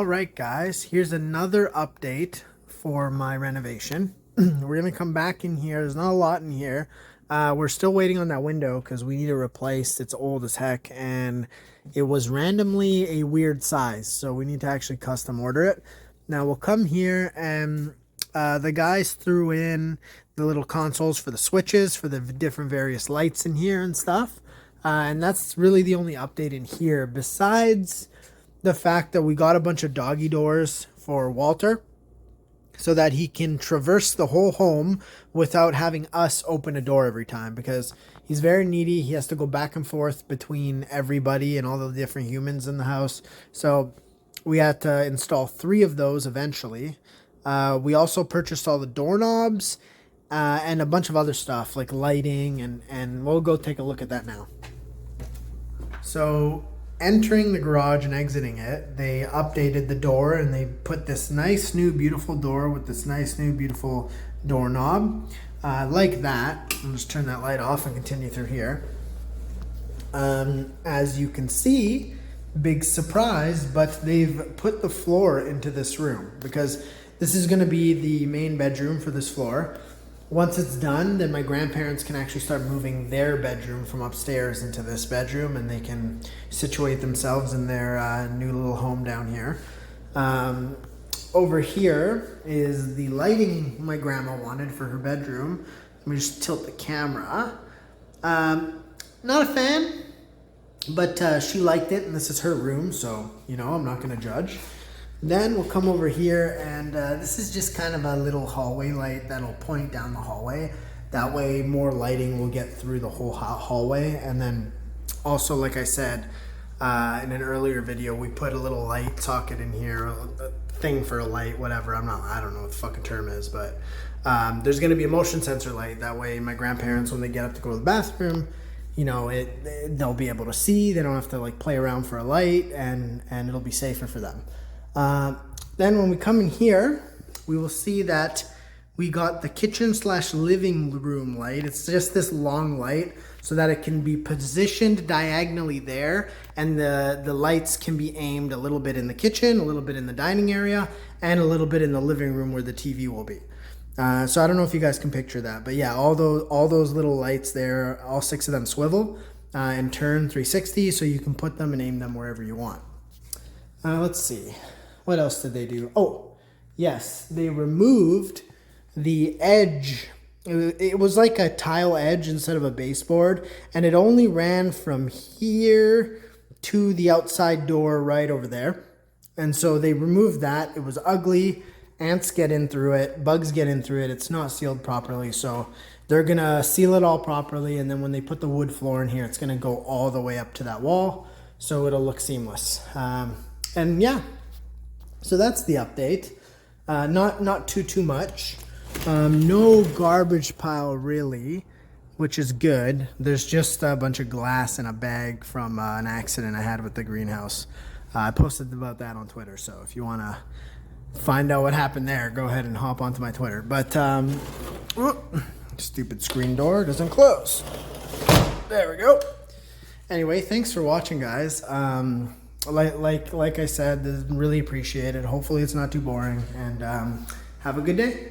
All right, guys, here's another update for my renovation. We're gonna come back in here. There's not a lot in here. We're still waiting on that window because we need it replaced. It's old as heck and it was randomly a weird size, so we need to actually custom order it. Now we'll come here and the guys threw in the little consoles for the switches for the different various lights in here and stuff, and that's really the only update in here, besides the fact that we got a bunch of doggy doors for Walter so that he can traverse the whole home without having us open a door every time, because he's very needy. He has to go back and forth between everybody and all the different humans in the house. So we had to install 3 of those eventually. We also purchased all the doorknobs and a bunch of other stuff like lighting, and we'll go take a look at that now. So entering the garage and exiting it, they updated the door and they put this nice new beautiful door with this nice new beautiful doorknob like that. I'll just turn that light off and continue through here. As you can see, big surprise, but they've put the floor into this room because this is going to be the main bedroom for this floor. Once it's done, then my grandparents can actually start moving their bedroom from upstairs into this bedroom, and they can situate themselves in their new little home down here. Over here is the lighting my grandma wanted for her bedroom. Let me just tilt the camera. Not a fan, but she liked it, and this is her room, so, you know, I'm not going to judge. Then we'll come over here, and this is just kind of a little hallway light that'll point down the hallway. That way more lighting will get through the whole hallway. And then also, like I said in an earlier video, we put a little light socket in here, a thing for a light, whatever. I don't know what the fucking term is, but there's going to be a motion sensor light. That way my grandparents, when they get up to go to the bathroom, you know, they'll be able to see. They don't have to like play around for a light, and it'll be safer for them. Then when we come in here, we will see that we got the kitchen / living room light. It's just this long light so that it can be positioned diagonally there, and the lights can be aimed a little bit in the kitchen, a little bit in the dining area, and a little bit in the living room where the TV will be. So I don't know if you guys can picture that, but yeah, all those little lights there, all 6 of them swivel and turn 360, so you can put them and aim them wherever you want. Let's see. What else did they do? Oh, yes, they removed the edge. It was like a tile edge instead of a baseboard, and it only ran from here to the outside door right over there. And so they removed that. It was ugly. Ants get in through it. Bugs get in through it. It's not sealed properly. So they're going to seal it all properly, and then when they put the wood floor in here, it's going to go all the way up to that wall, so it'll look seamless. And yeah, so that's the update. Not too much. No garbage pile really, which is good. There's just a bunch of glass in a bag from an accident I had with the greenhouse. I posted about that on Twitter, so if you want to find out what happened there, go ahead and hop onto my Twitter. But stupid screen door doesn't close. There we go. Anyway, thanks for watching, guys. Like I said, really appreciate it. Hopefully it's not too boring, and have a good day.